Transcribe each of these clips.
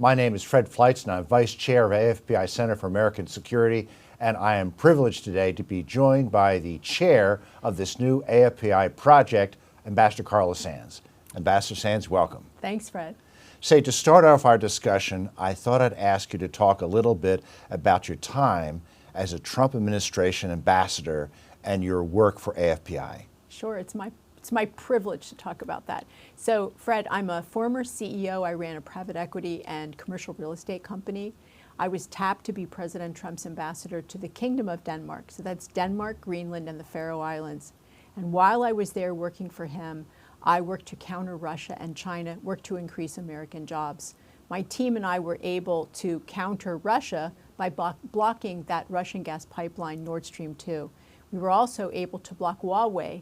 My name is Fred Fleitz, and I'm Vice Chair of AFFPI Center for American Security, and I am privileged today to be joined by the chair of this new AFFPI project, Ambassador Carla Sands. Ambassador Sands, welcome. Thanks, Fred. Say, to start off our discussion, I thought I'd ask you to talk a little bit about your time as a Trump administration ambassador and your work for AFFPI. Sure, it's my privilege to talk about that. So, Fred, I'm a former CEO. I ran a private equity and commercial real estate company. I was tapped to be President Trump's ambassador to the Kingdom of Denmark. So that's Denmark, Greenland, and the Faroe Islands. And while I was there working for him, I worked to counter Russia and China, worked to increase American jobs. My team and I were able to counter Russia by blocking that Russian gas pipeline, Nord Stream 2. We were also able to block Huawei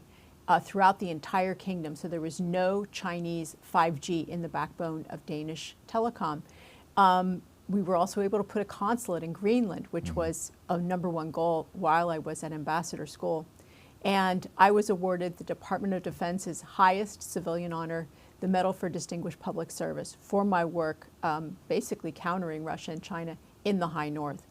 throughout the entire kingdom, so there was no Chinese 5G in the backbone of Danish telecom. We were also able to put a consulate in Greenland, which was a #1 goal while I was at ambassador school. And I was awarded the Department of Defense's highest civilian honor, the Medal for Distinguished Public Service, for my work basically countering Russia and China in the High North.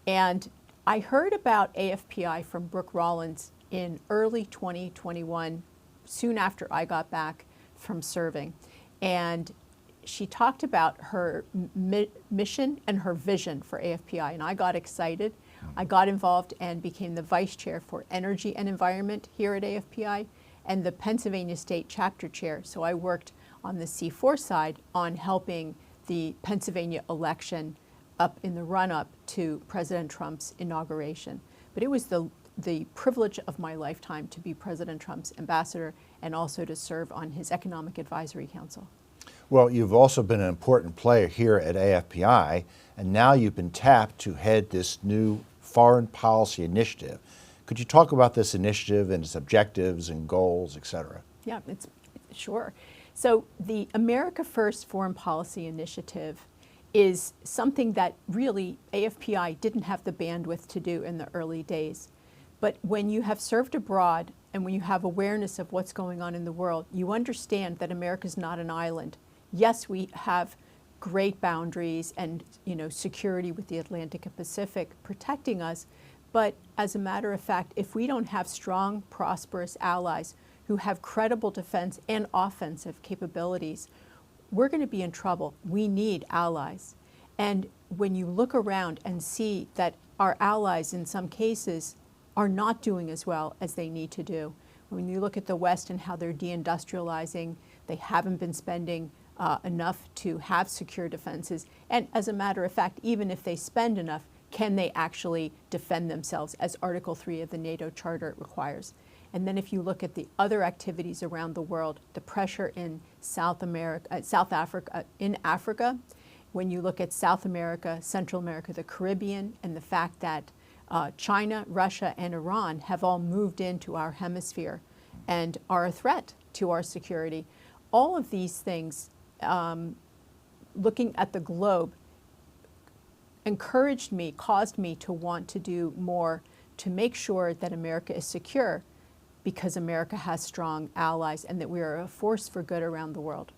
And I heard about AFFPI from Brooke Rollins in early 2021, soon after I got back from serving. And she talked about her mission and her vision for AFFPI, and I got excited. I got involved and became the vice chair for energy and environment here at AFFPI and the Pennsylvania State chapter chair. So I worked on the C4 side on helping the Pennsylvania election up in the run-up to President Trump's inauguration. But it was the privilege of my lifetime to be President Trump's ambassador and also to serve on his Economic Advisory Council. Well, you've also been an important player here at AFFPI, and now you've been tapped to head this new foreign policy initiative. Could you talk about this initiative and its objectives and goals, et cetera? Yeah, sure. So the America First Foreign Policy Initiative is something that really AFFPI didn't have the bandwidth to do in the early days. But when you have served abroad and when you have awareness of what's going on in the world, you understand that America's not an island. Yes, we have great boundaries and, security with the Atlantic and Pacific protecting us. But as a matter of fact, if we don't have strong, prosperous allies who have credible defense and offensive capabilities, we're going to be in trouble. We need allies. And when you look around and see that our allies in some cases are not doing as well as they need to do. When you look at the West and how they're deindustrializing, they haven't been spending enough to have secure defenses. And as a matter of fact, even if they spend enough, can they actually defend themselves, as Article 3 of the NATO Charter requires? And then if you look at the other activities around the world, the pressure in in Africa, when you look at South America, Central America, the Caribbean, and the fact that China, Russia, and Iran have all moved into our hemisphere and are a threat to our security. All of these things, looking at the globe, caused me to want to do more to make sure that America is secure because America has strong allies and that we are a force for good around the world.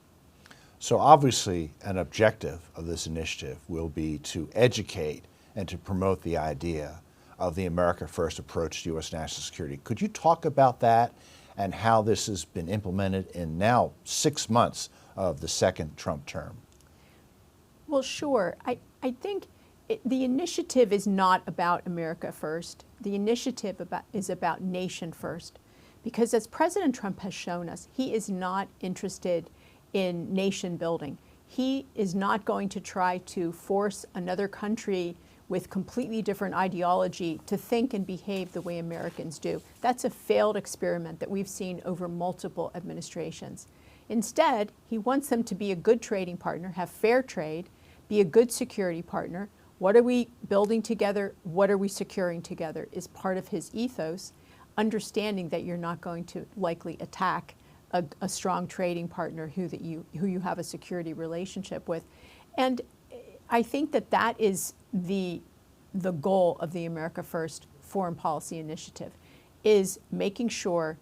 So obviously an objective of this initiative will be to educate and to promote the idea of the America First approach to U.S. national security. Could you talk about that and how this has been implemented in now 6 months of the second Trump term? Well, sure. I think the initiative is not about America First. The initiative is about nation first. Because as President Trump has shown us, he is not interested in nation building. He is not going to try to force another country with completely different ideology to think and behave the way Americans do. That's a failed experiment that we've seen over multiple administrations. Instead, he wants them to be a good trading partner, have fair trade, be a good security partner. What are we building together? What are we securing together is part of his ethos, understanding that you're not going to likely attack a strong trading partner who you have a security relationship with. And I think that is the goal of the America First Foreign Policy Initiative, is making sure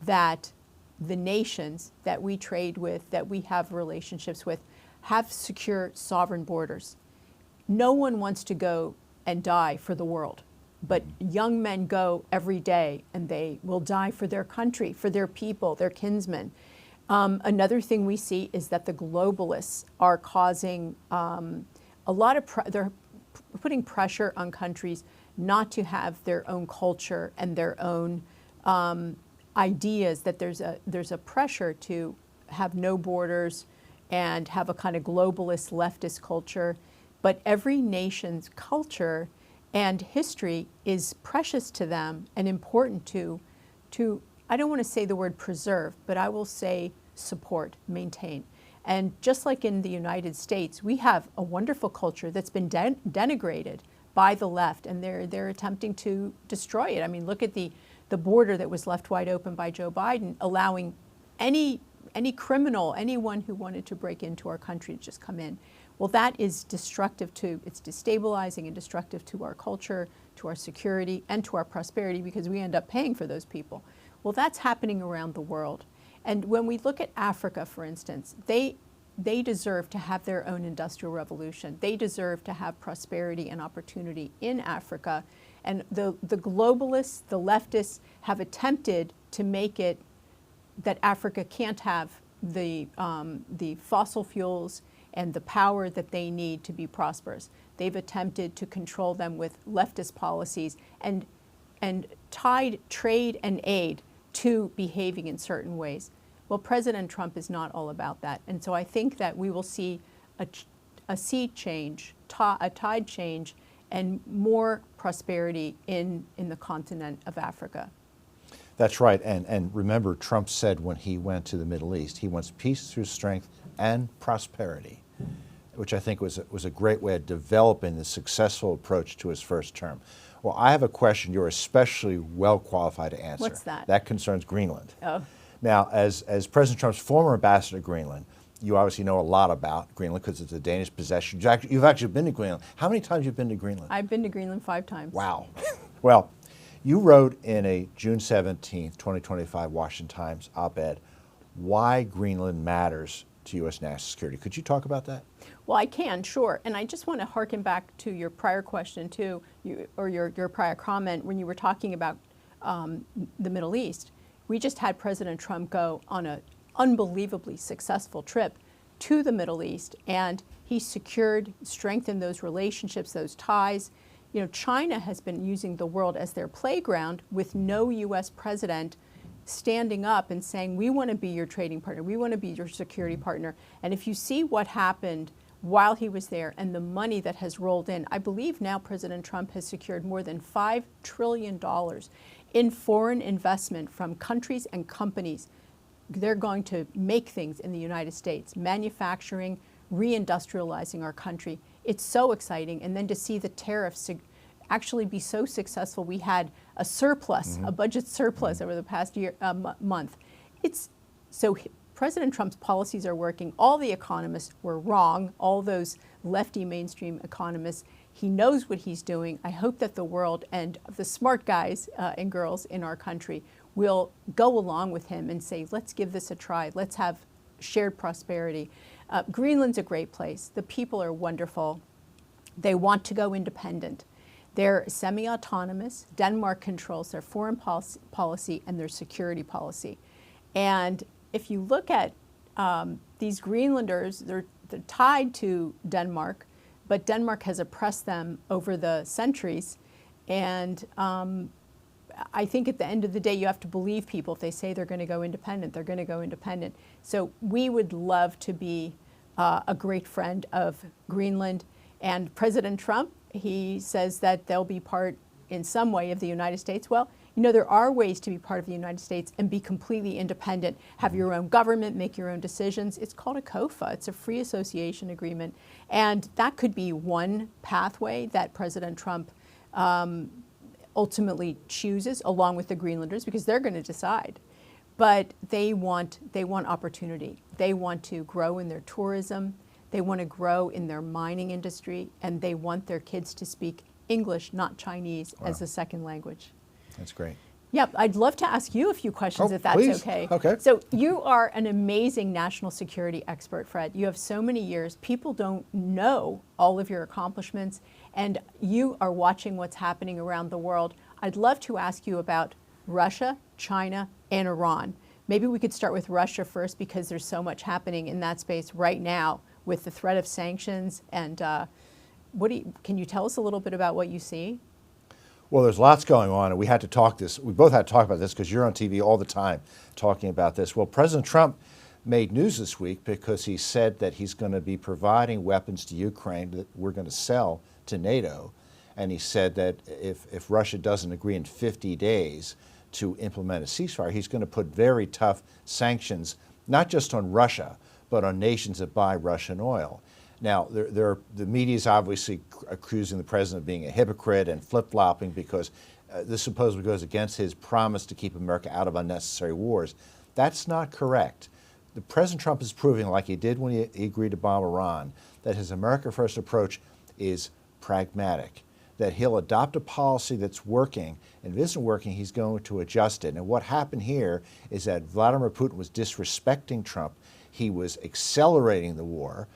that the nations that we trade with, that we have relationships with, have secure sovereign borders. No one wants to go and die for the world, but young men go every day and they will die for their country, for their people, their kinsmen. Another thing we see is that the globalists are causing a lot of, they're putting pressure on countries not to have their own culture and their own ideas, that there's a pressure to have no borders and have a kind of globalist leftist culture. But every nation's culture and history is precious to them and important to I don't want to say the word preserve, but I will say support, maintain. And just like in the United States, we have a wonderful culture that's been denigrated by the left, and they're attempting to destroy it. I mean, look at the border that was left wide open by Joe Biden, allowing any criminal, anyone who wanted to break into our country to just come in. Well, that is destructive it's destabilizing and destructive to our culture, to our security, and to our prosperity, because we end up paying for those people. Well, that's happening around the world. And when we look at Africa, for instance, they deserve to have their own industrial revolution. They deserve to have prosperity and opportunity in Africa. And the globalists, the leftists, have attempted to make it that Africa can't have the fossil fuels and the power that they need to be prosperous. They've attempted to control them with leftist policies and tied trade and aid to behaving in certain ways. Well, President Trump is not all about that. And so I think that we will see a sea change, a tide change, and more prosperity in the continent of Africa. That's right. And remember, Trump said when he went to the Middle East, he wants peace through strength and prosperity, which I think was a great way of developing the successful approach to his first term. Well, I have a question you're especially well qualified to answer. What's that? That concerns Greenland. Oh. Now, as President Trump's former ambassador to Greenland, you obviously know a lot about Greenland because it's a Danish possession. You've actually been to Greenland. How many times have you been to Greenland? I've been to Greenland 5 times. Wow. Well, you wrote in a June 17th, 2025 Washington Times op-ed why Greenland matters to U.S. national security. Could you talk about that? Well, I can, sure. And I just want to harken back to your prior question, too, or your prior comment when you were talking about the Middle East. We just had President Trump go on an unbelievably successful trip to the Middle East, and he strengthened those relationships, those ties. You know, China has been using the world as their playground with no U.S. president standing up and saying, we want to be your trading partner, we want to be your security partner. And if you see what happened while he was there and the money that has rolled in, I believe now President Trump has secured more than $5 trillion in foreign investment from countries and companies. They're going to make things in the United States, manufacturing, reindustrializing our country. It's so exciting. And then to see the tariffs actually be so successful. We had a surplus, a budget surplus over the past month. President Trump's policies are working. All the economists were wrong, all those lefty mainstream economists. He knows what he's doing. I hope that the world and the smart guys and girls in our country will go along with him and say, let's give this a try. Let's have shared prosperity. Greenland's a great place. The people are wonderful. They want to go independent. They're semi-autonomous. Denmark controls their foreign policy and their security policy. And if you look at these Greenlanders, they're tied to Denmark, but Denmark has oppressed them over the centuries. And I think at the end of the day, you have to believe people. If they say they're going to go independent, they're going to go independent. So we would love to be a great friend of Greenland. And President Trump, he says that they'll be part in some way of the United States. Well, you know, there are ways to be part of the United States and be completely independent, have your own government, make your own decisions. It's called a COFA. It's a free association agreement. And that could be one pathway that President Trump ultimately chooses, along with the Greenlanders, because they're going to decide. But they want opportunity. They want to grow in their tourism. They want to grow in their mining industry, and they want their kids to speak English, not Chinese, as a second language. That's great. Yep, I'd love to ask you a few questions if that's please. okay. Okay. So you are an amazing national security expert, Fred. You have so many years. People don't know all of your accomplishments, and you are watching what's happening around the world. I'd love to ask you about Russia, China, and Iran. Maybe we could start with Russia first, because there's so much happening in that space right now with the threat of sanctions. And can you tell us a little bit about what you see? Well, there's lots going on, and we both had to talk about this because you're on TV all the time talking about this. Well, President Trump made news this week because he said that he's going to be providing weapons to Ukraine that we're going to sell to NATO. And he said that if Russia doesn't agree in 50 days to implement a ceasefire, he's going to put very tough sanctions, not just on Russia, but on nations that buy Russian oil. Now, the media is obviously accusing the president of being a hypocrite and flip-flopping because this supposedly goes against his promise to keep America out of unnecessary wars. That's not correct. The President Trump is proving, like he did when he agreed to bomb Iran, that his America First approach is pragmatic, that he'll adopt a policy that's working, and if it isn't working, he's going to adjust it. And what happened here is that Vladimir Putin was disrespecting Trump. He was accelerating the war.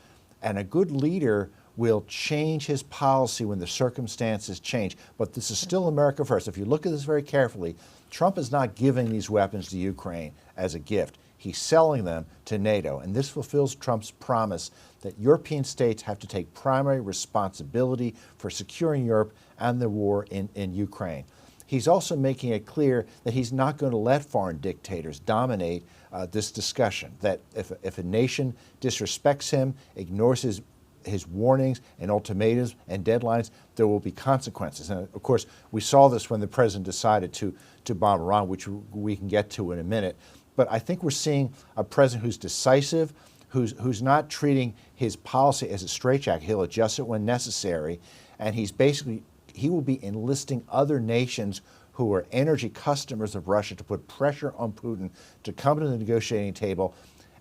And a good leader will change his policy when the circumstances change. But this is still America first. If you look at this very carefully, Trump is not giving these weapons to Ukraine as a gift. He's selling them to NATO. And this fulfills Trump's promise that European states have to take primary responsibility for securing Europe and the war in Ukraine. He's also making it clear that he's not going to let foreign dictators dominate this discussion, that if a nation disrespects him, ignores his warnings and ultimatums and deadlines, there will be consequences. And of course, we saw this when the president decided to bomb Iran, which we can get to in a minute. But I think we're seeing a president who's decisive, who's not treating his policy as a straitjacket. He'll adjust it when necessary, and he will be enlisting other nations who are energy customers of Russia to put pressure on Putin to come to the negotiating table.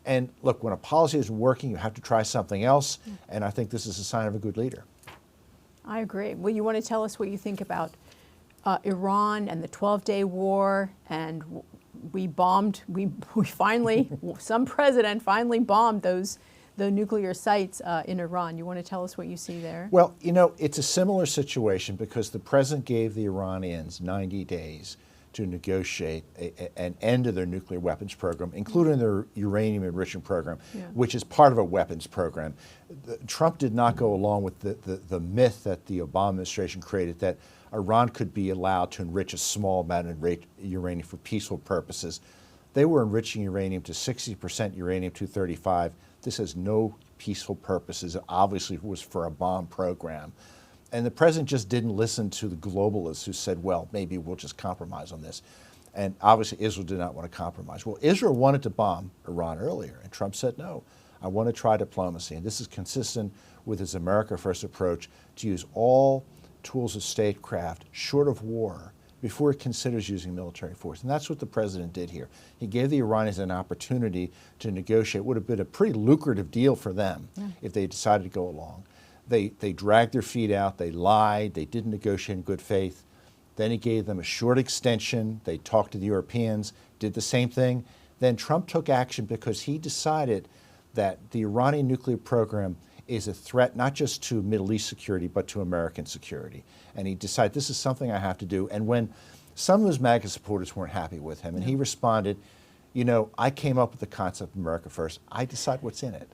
And look, when a policy isn't working, you have to try something else, and I think this is a sign of a good leader. I agree. Well, you want to tell us what you think about Iran and the 12-day war, and we finally, some president finally bombed the nuclear sites in Iran. You want to tell us what you see there? Well, it's a similar situation because the president gave the Iranians 90 days to negotiate an end to their nuclear weapons program, including their uranium enrichment program, which is part of a weapons program. Trump did not go along with the myth that the Obama administration created that Iran could be allowed to enrich a small amount of uranium for peaceful purposes. They were enriching uranium to 60% uranium-235. This has no peaceful purposes. It obviously was for a bomb program. And the president just didn't listen to the globalists who said, well, maybe we'll just compromise on this. And obviously Israel did not want to compromise. Well, Israel wanted to bomb Iran earlier, and Trump said, no, I want to try diplomacy. And this is consistent with his America First approach to use all tools of statecraft short of war before it considers using military force. And that's what the president did here. He gave the Iranians an opportunity to negotiate. It would have been a pretty lucrative deal for them if they decided to go along. They dragged their feet out, they lied, they didn't negotiate in good faith. Then he gave them a short extension. They talked to the Europeans, did the same thing. Then Trump took action because he decided that the Iranian nuclear program is a threat not just to Middle East security, but to American security. And he decided this is something I have to do. And when some of his MAGA supporters weren't happy with him, and he responded, I came up with the concept of America First. I decide what's in it.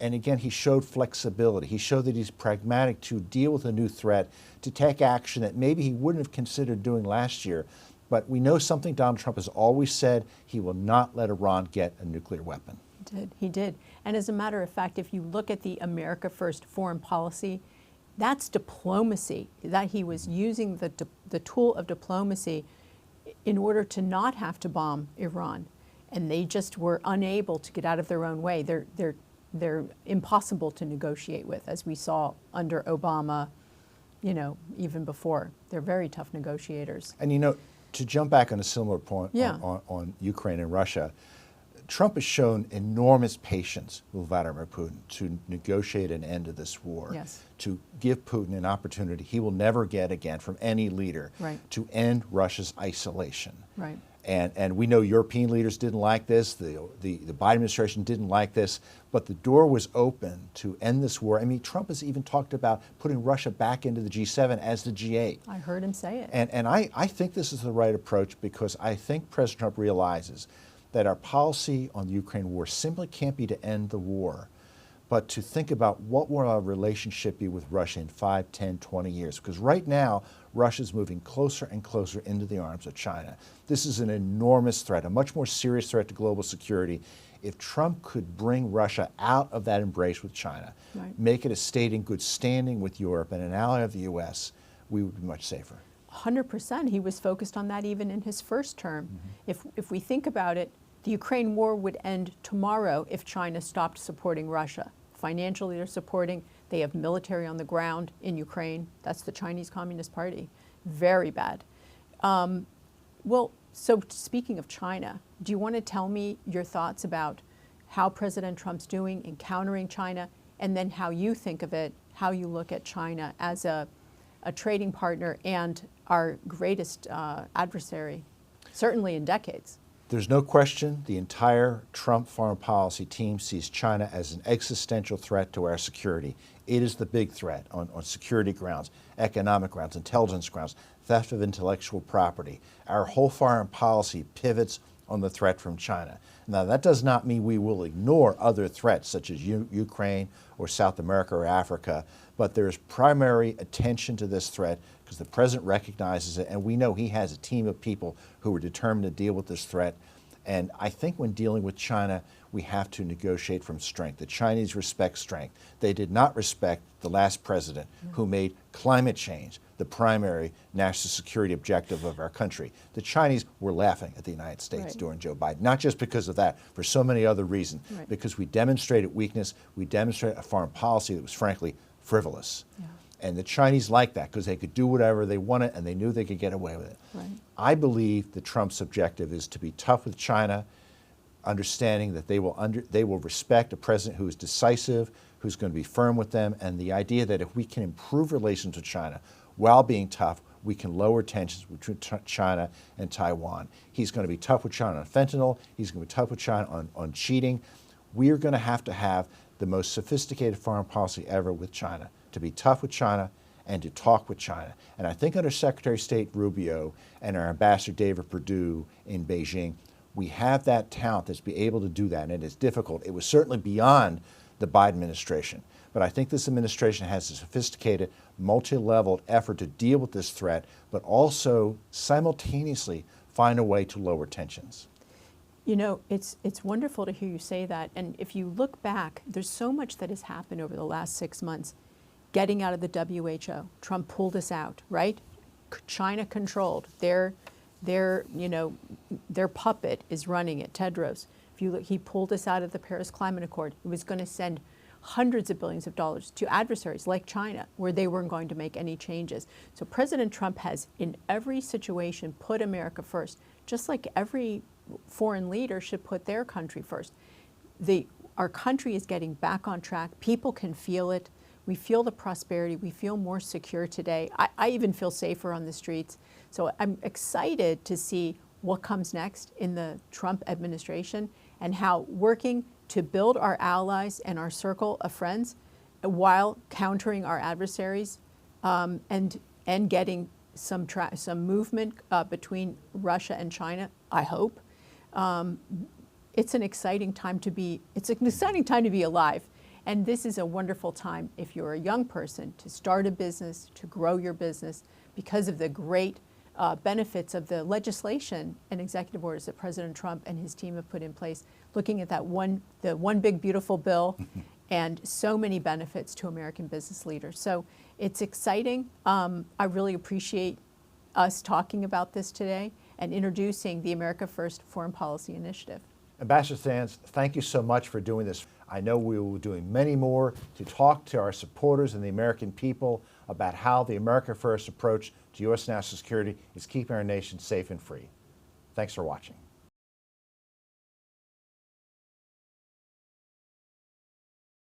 And again, he showed flexibility. He showed that he's pragmatic to deal with a new threat, to take action that maybe he wouldn't have considered doing last year. But we know something Donald Trump has always said: he will not let Iran get a nuclear weapon. He did. And as a matter of fact, if you look at the America First foreign policy, that's diplomacy, that he was using the tool of diplomacy in order to not have to bomb Iran. And they just were unable to get out of their own way. They're impossible to negotiate with, as we saw under Obama, even before. They're very tough negotiators. And to jump back on a similar point on Ukraine and Russia, Trump has shown enormous patience with Vladimir Putin to negotiate an end to this war, Yes. to give Putin an opportunity he will never get again from any leader, Right. to end Russia's isolation. Right. And we know European leaders didn't like this, the Biden administration didn't like this, but the door was open to end this war. I mean, Trump has even talked about putting Russia back into the G7 as the G8. I heard him say it. And I think this is the right approach, because I think President Trump realizes that our policy on the Ukraine war simply can't be to end the war, but to think about what will our relationship be with Russia in 5, 10, 20 years. Because right now, Russia's moving closer and closer into the arms of China. This is an enormous threat, a much more serious threat to global security. If Trump could bring Russia out of that embrace with China, Right. make it a state in good standing with Europe and an ally of the U.S., we would be much safer. 100%. He was focused on that even in his first term. If we think about it, the Ukraine war would end tomorrow if China stopped supporting Russia. Financially, they're supporting. They have military on the ground in Ukraine. That's the Chinese Communist Party. Very bad. Well, so speaking of China, do you want to tell me your thoughts about how President Trump's doing in countering China, and then how you think of it, how you look at China as a trading partner and our greatest adversary, certainly in decades? There's no question the entire Trump foreign policy team sees China as an existential threat to our security. It is the big threat on security grounds, economic grounds, intelligence grounds, theft of intellectual property. Our whole foreign policy pivots on the threat from China. Now, that does not mean we will ignore other threats such as Ukraine or South America or Africa, but there's primary attention to this threat because the president recognizes it, and we know he has a team of people who are determined to deal with this threat. And I think when dealing with China, we have to negotiate from strength. The Chinese respect strength. They did not respect the last president who made climate change the primary national security objective of our country. The Chinese were laughing at the United States Right. during Joe Biden, not just because of that, for so many other reasons, Right. because we demonstrated weakness, we demonstrated a foreign policy that was frankly frivolous. Yeah. And the Chinese liked that because they could do whatever they wanted and they knew they could get away with it. Right. I believe that Trump's objective is to be tough with China, understanding that they will respect a president who is decisive, who's going to be firm with them, and the idea that if we can improve relations with China while being tough, we can lower tensions between China and Taiwan. He's going to be tough with China on fentanyl. He's going to be tough with China on cheating. We are going to have the most sophisticated foreign policy ever with China, to be tough with China and to talk with China. And I think under Secretary of State Rubio and our Ambassador David Perdue in Beijing, we have that talent that's be able to do that, and it is difficult. It was certainly beyond the Biden administration. But I think this administration has a sophisticated, multi-leveled effort to deal with this threat, but also simultaneously find a way to lower tensions. You know, it's wonderful to hear you say that. And if you look back, there's so much that has happened over the last 6 months. Getting out of the WHO, Trump pulled us out, right? China controlled. Their puppet is running it, Tedros. If you look, he pulled us out of the Paris Climate Accord. It was going to send hundreds of billions of dollars to adversaries like China, where they weren't going to make any changes. So President Trump has, in every situation, put America first, just like every foreign leader should put their country first. Our country is getting back on track. People can feel it. We feel the prosperity. We feel more secure today. I even feel safer on the streets. So I'm excited to see what comes next in the Trump administration and how working to build our allies and our circle of friends while countering our adversaries and getting some movement between Russia and China, I hope. It's an exciting time to be alive. And this is a wonderful time, if you're a young person, to start a business, to grow your business, because of the great benefits of the legislation and executive orders that President Trump and his team have put in place, looking at the one big beautiful bill and so many benefits to American business leaders. So it's exciting. I really appreciate us talking about this today and introducing the America First Foreign Policy Initiative. Ambassador Sands, thank you so much for doing this. I know we will be doing many more to talk to our supporters and the American people about how the America First approach to U.S. national security is keeping our nation safe and free. Thanks for watching.